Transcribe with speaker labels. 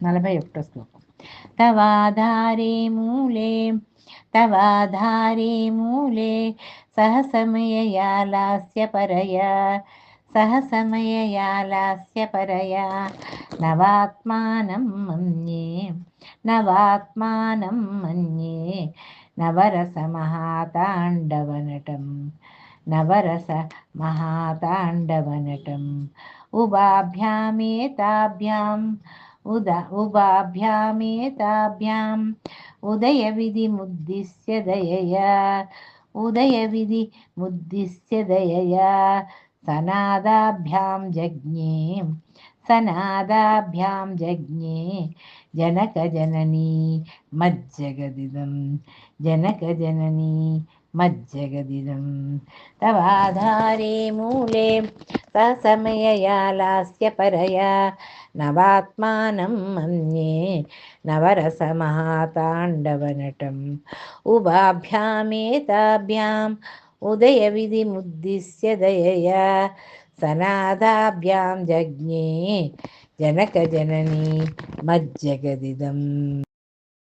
Speaker 1: 41 శ్లోకం. तवाधारे मूले सह परया नवात्मानं मन्ये नवरसमहाताण्डवनटम् उभाभ्यामेताभ्याम् उदयविधिमुद्दिश्य दयया सनादाभ्यां जज्ञे जनकजननी मज्जगदिदं तवाधारे मूले ससमयया परया नवात्मानं मन्ये नवरसमहाताण्डवनटम् उभाभ्यामेताभ्याम् उदयविधिमुद्दिश्य दयया सनादाभ्यां जज्ञे जनकजननी मज्जगदिदम्.